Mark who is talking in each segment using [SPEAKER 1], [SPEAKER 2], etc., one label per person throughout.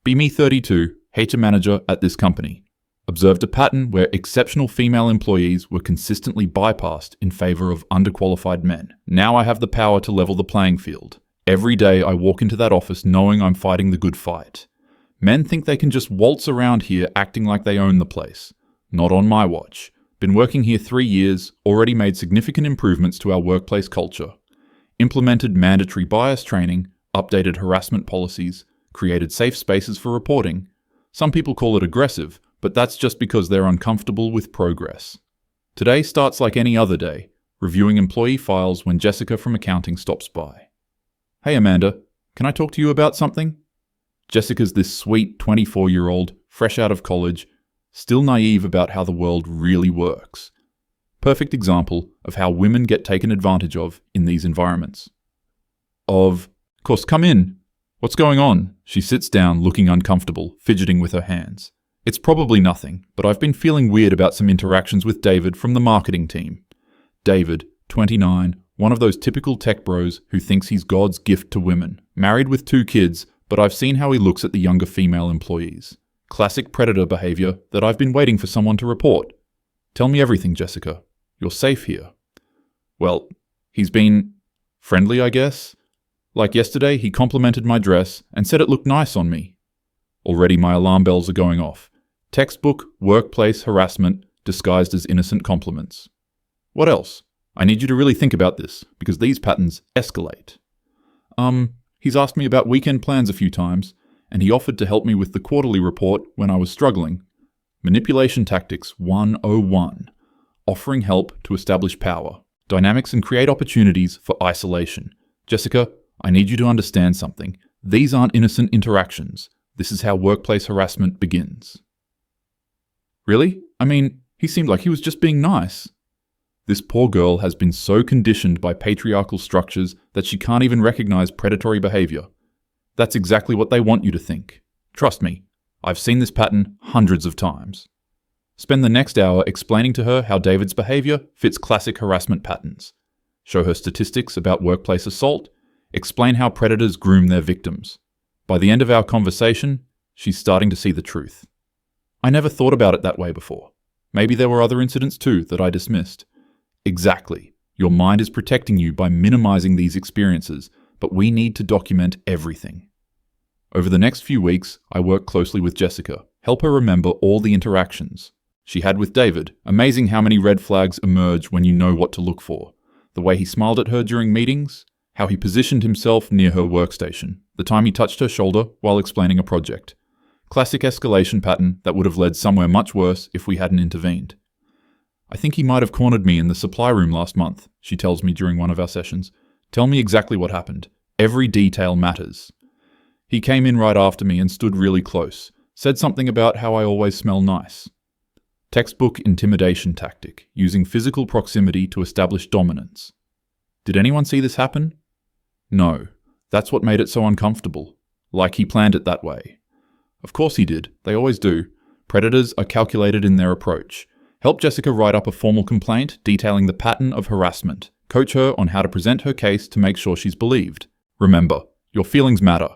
[SPEAKER 1] Be me 32, HR manager at this company. Observed a pattern where exceptional female employees were consistently bypassed in favor of underqualified men. Now I have the power to level the playing field. Every day I walk into that office knowing I'm fighting the good fight. Men think they can just waltz around here acting like they own the place. Not on my watch. Been working here 3 years, already made significant improvements to our workplace culture. Implemented mandatory bias training, updated harassment policies, created safe spaces for reporting. Some people call it aggressive, but that's just because they're uncomfortable with progress. Today starts like any other day, reviewing employee files when Jessica from accounting stops by. Hey Amanda, can I talk to you about something? Jessica's this sweet 24-year-old, fresh out of college, still naive about how the world really works. Perfect example of how women get taken advantage of in these environments. Of course, come in. What's going on? She sits down, looking uncomfortable, fidgeting with her hands. It's probably nothing, but I've been feeling weird about some interactions with David from the marketing team. David, 29, one of those typical tech bros who thinks he's God's gift to women. Married with 2 kids, but I've seen how he looks at the younger female employees. Classic predator behavior that I've been waiting for someone to report. Tell me everything, Jessica. You're safe here. Well, he's been friendly, I guess. Like yesterday, he complimented my dress and said it looked nice on me. Already my alarm bells are going off. Textbook workplace harassment disguised as innocent compliments. What else? I need you to really think about this, because these patterns escalate. He's asked me about weekend plans a few times, and he offered to help me with the quarterly report when I was struggling. Manipulation Tactics 101. Offering help to establish power. Dynamics and create opportunities for isolation. Jessica, I need you to understand something. These aren't innocent interactions. This is how workplace harassment begins. Really? I mean, he seemed like he was just being nice. This poor girl has been so conditioned by patriarchal structures that she can't even recognize predatory behavior. That's exactly what they want you to think. Trust me, I've seen this pattern hundreds of times. Spend the next hour explaining to her how David's behavior fits classic harassment patterns. Show her statistics about workplace assault. Explain how predators groom their victims. By the end of our conversation, she's starting to see the truth. I never thought about it that way before. Maybe there were other incidents too that I dismissed. Exactly. Your mind is protecting you by minimizing these experiences, but we need to document everything. Over the next few weeks, I work closely with Jessica, help her remember all the interactions she had with David. Amazing how many red flags emerge when you know what to look for. The way he smiled at her during meetings, how he positioned himself near her workstation, the time he touched her shoulder while explaining a project. Classic escalation pattern that would have led somewhere much worse if we hadn't intervened. I think he might have cornered me in the supply room last month, she tells me during one of our sessions. Tell me exactly what happened. Every detail matters. He came in right after me and stood really close. Said something about how I always smell nice. Textbook intimidation tactic, using physical proximity to establish dominance. Did anyone see this happen? No. That's what made it so uncomfortable. Like he planned it that way. Of course he did. They always do. Predators are calculated in their approach. Help Jessica write up a formal complaint detailing the pattern of harassment. Coach her on how to present her case to make sure she's believed. Remember, your feelings matter.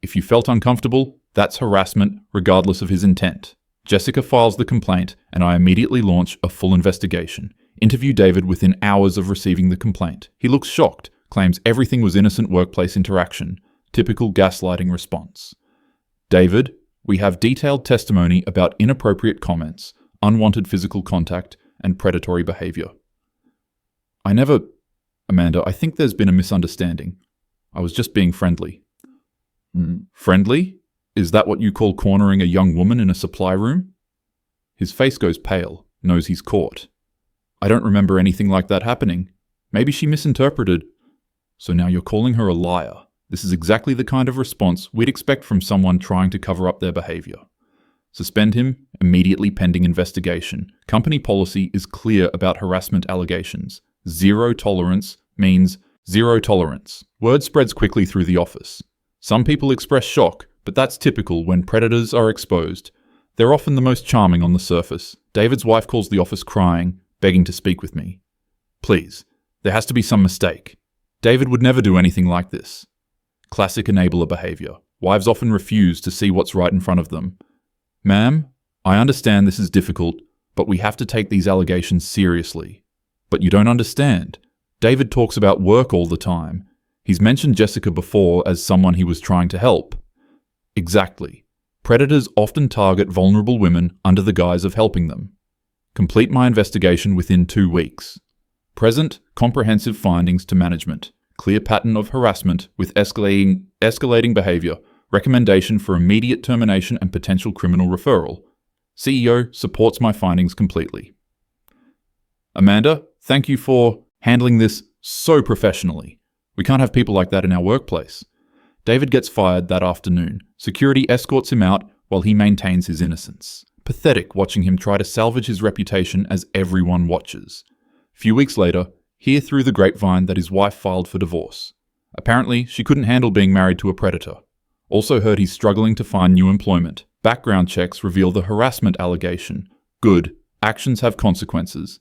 [SPEAKER 1] If you felt uncomfortable, that's harassment regardless of his intent. Jessica files the complaint and I immediately launch a full investigation. Interview David within hours of receiving the complaint. He looks shocked, claims everything was innocent workplace interaction. Typical gaslighting response. David, we have detailed testimony about inappropriate comments, unwanted physical contact, and predatory behavior. Amanda, I think there's been a misunderstanding. I was just being friendly. Friendly? Is that what you call cornering a young woman in a supply room? His face goes pale, knows he's caught. I don't remember anything like that happening. Maybe she misinterpreted. So now you're calling her a liar. This is exactly the kind of response we'd expect from someone trying to cover up their behavior. Suspend him immediately pending investigation. Company policy is clear about harassment allegations. Zero tolerance means zero tolerance. Word spreads quickly through the office. Some people express shock, but that's typical when predators are exposed. They're often the most charming on the surface. David's wife calls the office crying, begging to speak with me. Please, there has to be some mistake. David would never do anything like this. Classic enabler behavior. Wives often refuse to see what's right in front of them. Ma'am, I understand this is difficult, but we have to take these allegations seriously. But you don't understand. David talks about work all the time. He's mentioned Jessica before as someone he was trying to help. Exactly. Predators often target vulnerable women under the guise of helping them. Complete my investigation within 2 weeks. Present, comprehensive findings to management. Clear pattern of harassment with escalating behavior. Recommendation for immediate termination and potential criminal referral. CEO supports my findings completely. Amanda, thank you for handling this so professionally. We can't have people like that in our workplace. David gets fired that afternoon. Security escorts him out while he maintains his innocence. Pathetic watching him try to salvage his reputation as everyone watches. Few weeks later, hear through the grapevine that his wife filed for divorce. Apparently, she couldn't handle being married to a predator. Also heard he's struggling to find new employment. Background checks reveal the harassment allegation. Good. Actions have consequences.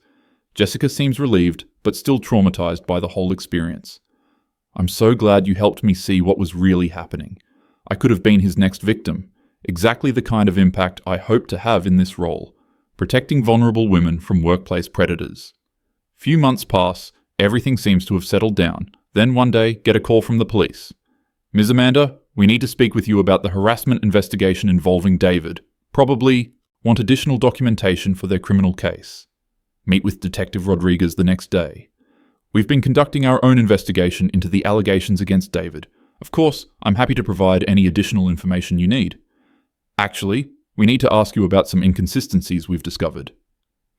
[SPEAKER 1] Jessica seems relieved, but still traumatized by the whole experience. I'm so glad you helped me see what was really happening. I could have been his next victim. Exactly the kind of impact I hope to have in this role. Protecting vulnerable women from workplace predators. Few months pass, everything seems to have settled down. Then one day, get a call from the police. Ms. Amanda, we need to speak with you about the harassment investigation involving David. Probably want additional documentation for their criminal case. Meet with Detective Rodriguez the next day. We've been conducting our own investigation into the allegations against David. Of course, I'm happy to provide any additional information you need. Actually, we need to ask you about some inconsistencies we've discovered.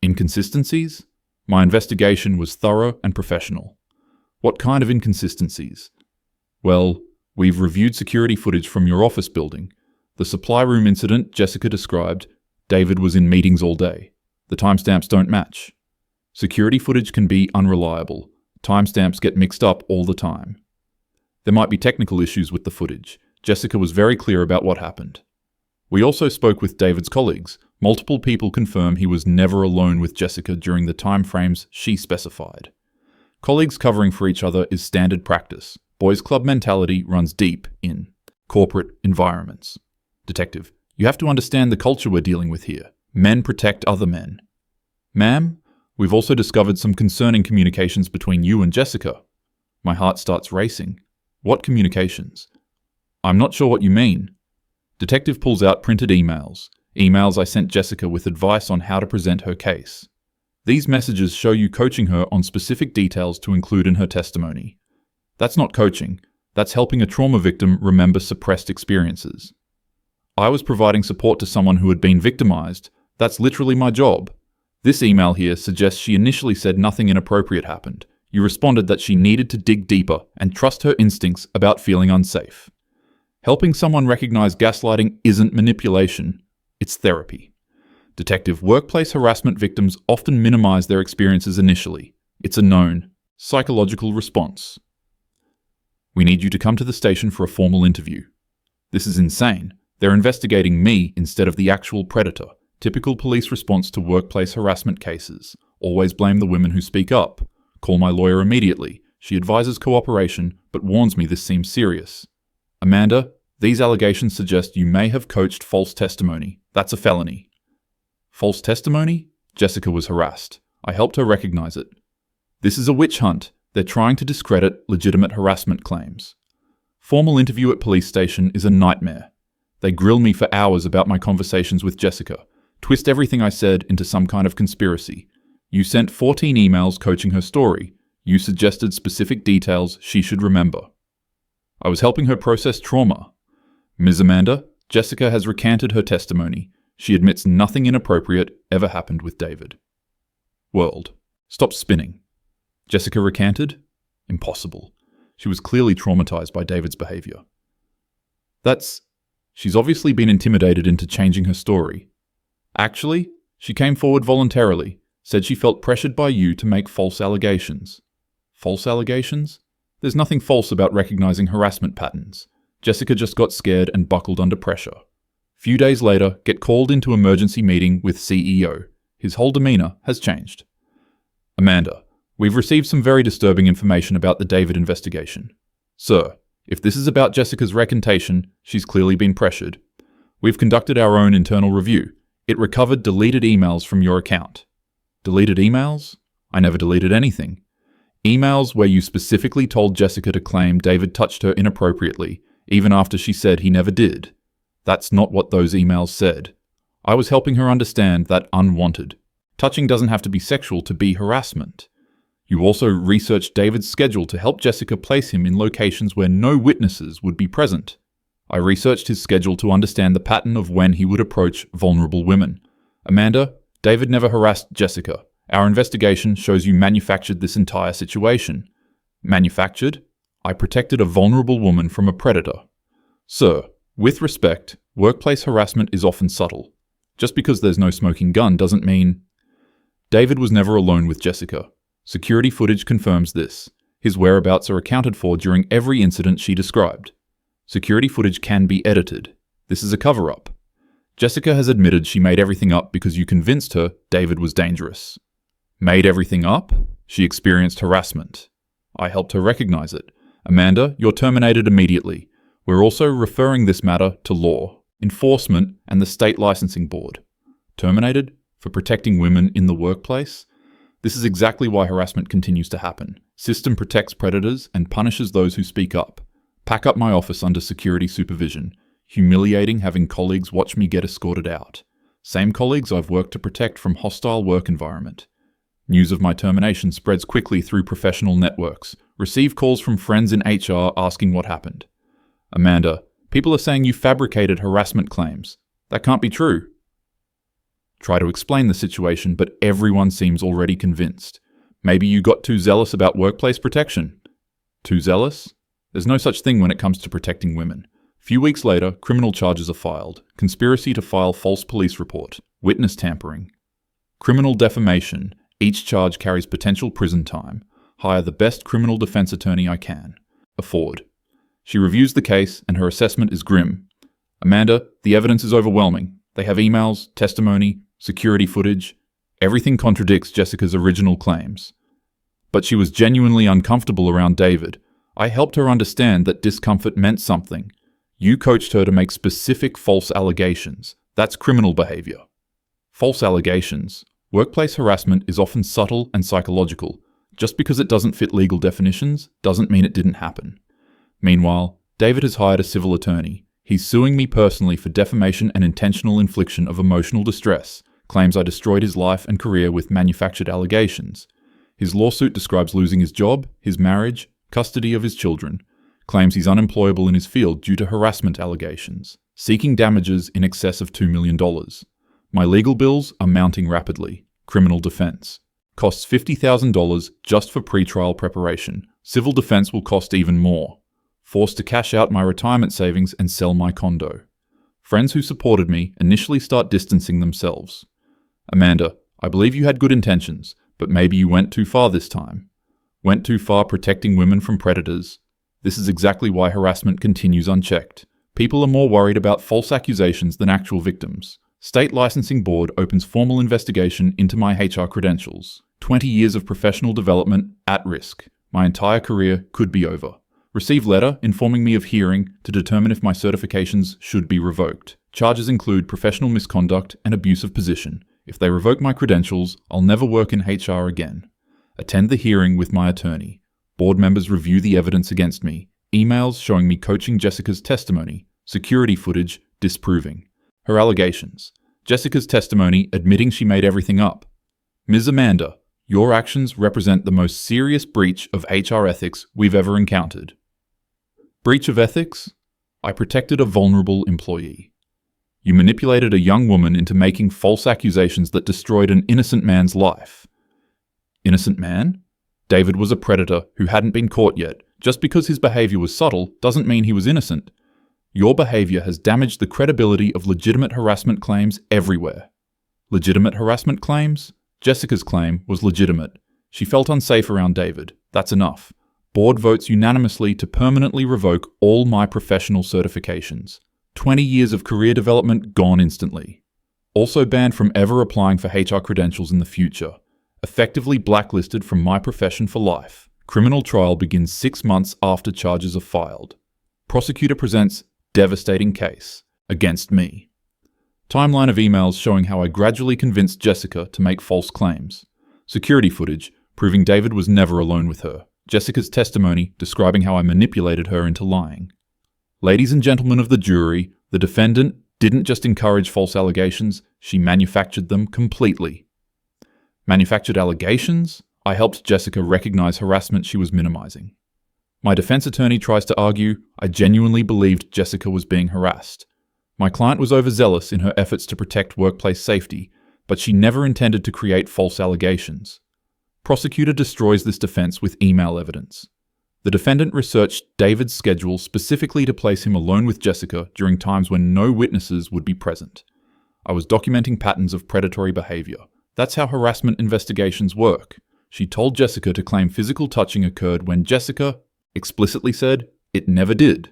[SPEAKER 1] Inconsistencies? My investigation was thorough and professional. What kind of inconsistencies? Well, we've reviewed security footage from your office building. The supply room incident Jessica described, David was in meetings all day. The timestamps don't match. Security footage can be unreliable. Timestamps get mixed up all the time. There might be technical issues with the footage. Jessica was very clear about what happened. We also spoke with David's colleagues. Multiple people confirm he was never alone with Jessica during the time frames she specified. Colleagues covering for each other is standard practice. Boys' club mentality runs deep in corporate environments. Detective, you have to understand the culture we're dealing with here. Men protect other men. Ma'am, we've also discovered some concerning communications between you and Jessica. My heart starts racing. What communications? I'm not sure what you mean. Detective pulls out printed emails. Emails I sent Jessica with advice on how to present her case. These messages show you coaching her on specific details to include in her testimony. That's not coaching. That's helping a trauma victim remember suppressed experiences. I was providing support to someone who had been victimized. That's literally my job. This email here suggests she initially said nothing inappropriate happened. You responded that she needed to dig deeper and trust her instincts about feeling unsafe. Helping someone recognize gaslighting isn't manipulation, it's therapy. Detective, workplace harassment victims often minimize their experiences initially. It's a known psychological response. We need you to come to the station for a formal interview. This is insane. They're investigating me instead of the actual predator. Typical police response to workplace harassment cases. Always blame the women who speak up. Call my lawyer immediately. She advises cooperation, but warns me this seems serious. Amanda, these allegations suggest you may have coached false testimony. That's a felony. False testimony? Jessica was harassed. I helped her recognize it. This is a witch hunt. They're trying to discredit legitimate harassment claims. Formal interview at police station is a nightmare. They grill me for hours about my conversations with Jessica, twist everything I said into some kind of conspiracy. You sent 14 emails coaching her story. You suggested specific details she should remember. I was helping her process trauma. Ms. Amanda, Jessica has recanted her testimony. She admits nothing inappropriate ever happened with David. World. Stop spinning. Jessica recanted? Impossible. She was clearly traumatized by David's behavior. She's obviously been intimidated into changing her story. Actually, she came forward voluntarily, said she felt pressured by you to make false allegations. False allegations? There's nothing false about recognizing harassment patterns. Jessica just got scared and buckled under pressure. Few days later, get called into emergency meeting with CEO. His whole demeanor has changed. Amanda, we've received some very disturbing information about the David investigation. Sir, If this is about Jessica's recantation, she's clearly been pressured. We've conducted our own internal review. It recovered deleted emails from your account. Deleted emails? I never deleted anything. Emails where you specifically told Jessica to claim David touched her inappropriately, even after she said he never did. That's not what those emails said. I was helping her understand that unwanted. Touching doesn't have to be sexual to be harassment. You also researched David's schedule to help Jessica place him in locations where no witnesses would be present. I researched his schedule to understand the pattern of when he would approach vulnerable women. Amanda, David never harassed Jessica. Our investigation shows you manufactured this entire situation. Manufactured? I protected a vulnerable woman from a predator. Sir, with respect, workplace harassment is often subtle. Just because there's no smoking gun doesn't mean... David was never alone with Jessica. Security footage confirms this. His whereabouts are accounted for during every incident she described. Security footage can be edited. This is a cover-up. Jessica has admitted she made everything up because you convinced her David was dangerous. Made everything up? She experienced harassment. I helped her recognize it. Amanda, you're terminated immediately. We're also referring this matter to law, enforcement, and the state licensing board. Terminated? For protecting women in the workplace? This is exactly why harassment continues to happen. System protects predators and punishes those who speak up. Pack up my office under security supervision. Humiliating having colleagues watch me get escorted out. Same colleagues I've worked to protect from hostile work environment. News of my termination spreads quickly through professional networks. Receive calls from friends in HR asking what happened. Amanda, people are saying you fabricated harassment claims. That can't be true. Try to explain the situation, but everyone seems already convinced. Maybe you got too zealous about workplace protection. Too zealous? There's no such thing when it comes to protecting women. Few weeks later, criminal charges are filed. Conspiracy to file false police report. Witness tampering. Criminal defamation. Each charge carries potential prison time. Hire the best criminal defense attorney I can afford. She reviews the case, and her assessment is grim. Amanda, the evidence is overwhelming. They have emails, testimony, security footage. Everything contradicts Jessica's original claims. But she was genuinely uncomfortable around David. I helped her understand that discomfort meant something. You coached her to make specific false allegations. That's criminal behavior. False allegations. Workplace harassment is often subtle and psychological. Just because it doesn't fit legal definitions doesn't mean it didn't happen. Meanwhile, David has hired a civil attorney. He's suing me personally for defamation and intentional infliction of emotional distress, claims I destroyed his life and career with manufactured allegations. His lawsuit describes losing his job, his marriage, custody of his children, claims he's unemployable in his field due to harassment allegations, seeking damages in excess of $2 million. My legal bills are mounting rapidly. Criminal defense. Costs $50,000 just for pre-trial preparation. Civil defense will cost even more. Forced to cash out my retirement savings and sell my condo. Friends who supported me initially start distancing themselves. Amanda, I believe you had good intentions, but maybe you went too far this time. Went too far protecting women from predators. This is exactly why harassment continues unchecked. People are more worried about false accusations than actual victims. State Licensing Board opens formal investigation into my HR credentials. 20 years of professional development at risk. My entire career could be over. Receive letter informing me of hearing to determine if my certifications should be revoked. Charges include professional misconduct and abuse of position. If they revoke my credentials, I'll never work in HR again. Attend the hearing with my attorney. Board members review the evidence against me. Emails showing me coaching Jessica's testimony. Security footage disproving her allegations. Jessica's testimony admitting she made everything up. Ms. Amanda, your actions represent the most serious breach of HR ethics we've ever encountered. Breach of ethics? I protected a vulnerable employee. You manipulated a young woman into making false accusations that destroyed an innocent man's life. Innocent man? David was a predator who hadn't been caught yet. Just because his behavior was subtle doesn't mean he was innocent. Your behavior has damaged the credibility of legitimate harassment claims everywhere. Legitimate harassment claims? Jessica's claim was legitimate. She felt unsafe around David. That's enough. Board votes unanimously to permanently revoke all my professional certifications. 20 years of career development gone instantly. Also banned from ever applying for HR credentials in the future. Effectively blacklisted from my profession for life. Criminal trial begins 6 months after charges are filed. Prosecutor presents devastating case against me. Timeline of emails showing how I gradually convinced Jessica to make false claims. Security footage proving David was never alone with her. Jessica's testimony describing how I manipulated her into lying. Ladies and gentlemen of the jury, the defendant didn't just encourage false allegations, she manufactured them completely. Manufactured allegations? I helped Jessica recognize harassment she was minimizing. My defense attorney tries to argue I genuinely believed Jessica was being harassed. My client was overzealous in her efforts to protect workplace safety, but she never intended to create false allegations. Prosecutor destroys this defense with email evidence. The defendant researched David's schedule specifically to place him alone with Jessica during times when no witnesses would be present. I was documenting patterns of predatory behavior. That's how harassment investigations work. She told Jessica to claim physical touching occurred when Jessica explicitly said it never did.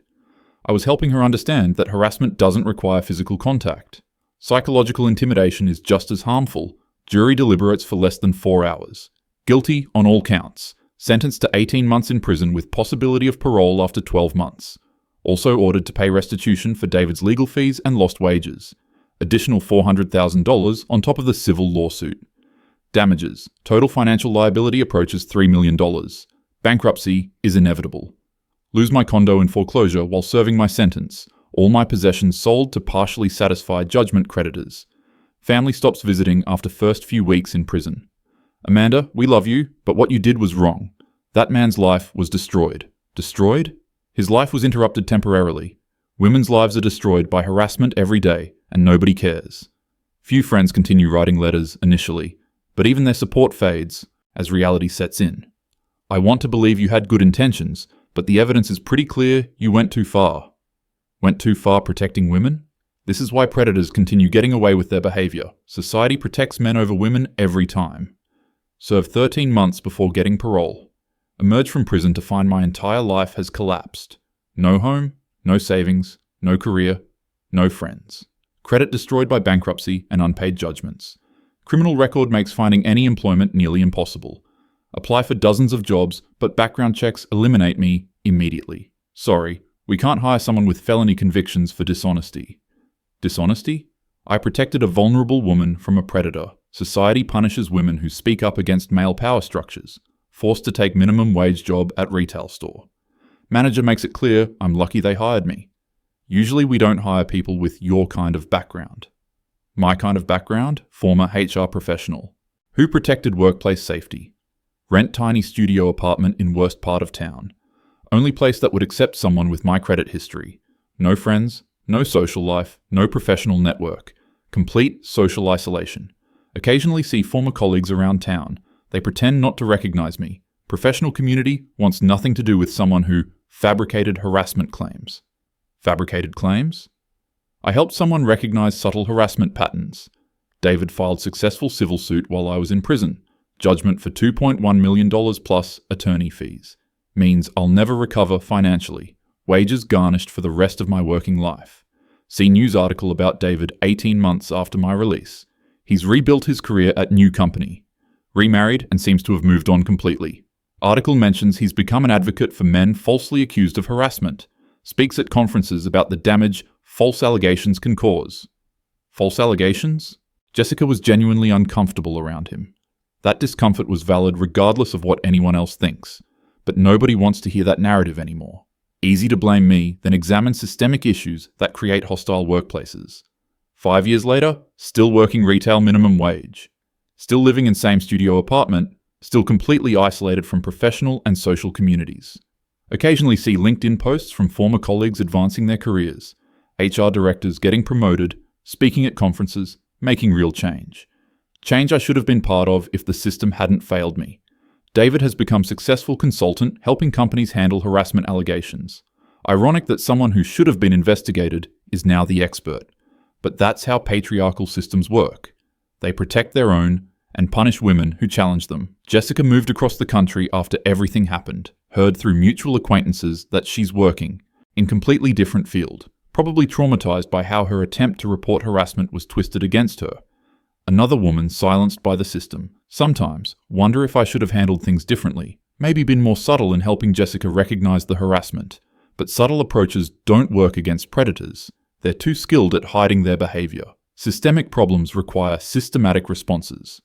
[SPEAKER 1] I was helping her understand that harassment doesn't require physical contact. Psychological intimidation is just as harmful. Jury deliberates for less than 4 hours. Guilty on all counts. Sentenced to 18 months in prison with possibility of parole after 12 months. Also ordered to pay restitution for David's legal fees and lost wages. Additional $400,000 on top of the civil lawsuit. Damages. Total financial liability approaches $3 million. Bankruptcy is inevitable. Lose my condo in foreclosure while serving my sentence. All my possessions sold to partially satisfy judgment creditors. Family stops visiting after first few weeks in prison. Amanda, we love you, but what you did was wrong. That man's life was destroyed. Destroyed? His life was interrupted temporarily. Women's lives are destroyed by harassment every day, and nobody cares. Few friends continue writing letters initially, but even their support fades as reality sets in. I want to believe you had good intentions, but the evidence is pretty clear you went too far. Went too far protecting women? This is why predators continue getting away with their behavior. Society protects men over women every time. Served 13 months before getting parole. Emerged from prison to find my entire life has collapsed. No home, no savings, no career, no friends. Credit destroyed by bankruptcy and unpaid judgments. Criminal record makes finding any employment nearly impossible. Apply for dozens of jobs, but background checks eliminate me immediately. Sorry, we can't hire someone with felony convictions for dishonesty. Dishonesty? I protected a vulnerable woman from a predator. Society punishes women who speak up against male power structures. Forced to take minimum wage job at retail store. Manager makes it clear I'm lucky they hired me. Usually we don't hire people with your kind of background. My kind of background? Former HR professional. Who protected workplace safety? Rent tiny studio apartment in worst part of town. Only place that would accept someone with my credit history. No friends, no social life, no professional network. Complete social isolation. Occasionally see former colleagues around town. They pretend not to recognize me. Professional community wants nothing to do with someone who fabricated harassment claims. Fabricated claims? I helped someone recognize subtle harassment patterns. David filed successful civil suit while I was in prison. Judgment for $2.1 million plus attorney fees. Means I'll never recover financially. Wages garnished for the rest of my working life. See news article about David 18 months after my release. He's rebuilt his career at new company. Remarried and seems to have moved on completely. Article mentions he's become an advocate for men falsely accused of harassment. Speaks at conferences about the damage false allegations can cause. False allegations? Jessica was genuinely uncomfortable around him. That discomfort was valid regardless of what anyone else thinks. But nobody wants to hear that narrative anymore. Easy to blame me, then examine systemic issues that create hostile workplaces. 5 years later, still working retail minimum wage. Still living in same studio apartment, still completely isolated from professional and social communities. Occasionally see LinkedIn posts from former colleagues advancing their careers. HR directors getting promoted, speaking at conferences, making real change. Change I should have been part of if the system hadn't failed me. David has become successful consultant helping companies handle harassment allegations. Ironic that someone who should have been investigated is now the expert. But that's how patriarchal systems work. They protect their own and punish women who challenge them. Jessica moved across the country after everything happened, heard through mutual acquaintances that she's working in completely different field, probably traumatized by how her attempt to report harassment was twisted against her. Another woman silenced by the system. Sometimes, wonder if I should have handled things differently, maybe been more subtle in helping Jessica recognize the harassment. But subtle approaches don't work against predators. They're too skilled at hiding their behavior. Systemic problems require systematic responses.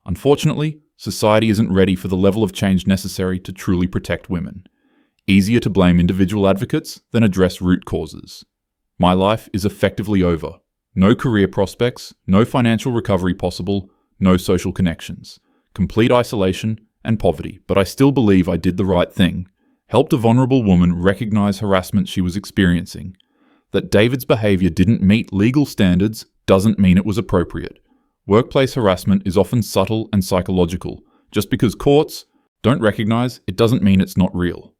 [SPEAKER 1] Unfortunately, society isn't ready for the level of change necessary to truly protect women. Easier to blame individual advocates than address root causes. My life is effectively over. No career prospects, no financial recovery possible, no social connections. Complete isolation and poverty, but I still believe I did the right thing. Helped a vulnerable woman recognize harassment she was experiencing. That David's behavior didn't meet legal standards doesn't mean it was appropriate. Workplace harassment is often subtle and psychological. Just because courts don't recognize it doesn't mean it's not real.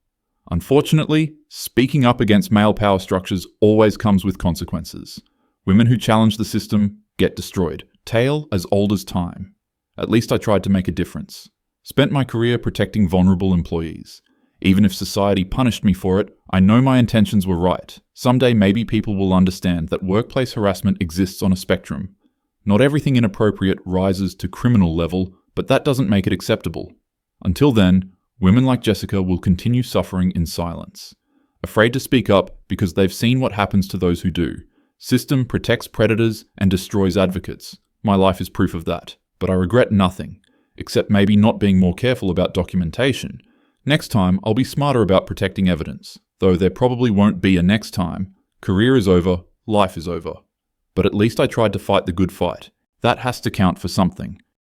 [SPEAKER 1] Unfortunately, speaking up against male power structures always comes with consequences. Women who challenge the system get destroyed. Tale as old as time. At least I tried to make a difference. Spent my career protecting vulnerable employees. Even if society punished me for it, I know my intentions were right. Someday maybe people will understand that workplace harassment exists on a spectrum. Not everything inappropriate rises to criminal level, but that doesn't make it acceptable. Until then, women like Jessica will continue suffering in silence. Afraid to speak up because they've seen what happens to those who do. System protects predators and destroys advocates. My life is proof of that. But I regret nothing, except maybe not being more careful about documentation. Next time, I'll be smarter about protecting evidence, though there probably won't be a next time. Career is over, life is over. But at least I tried to fight the good fight. That has to count for something.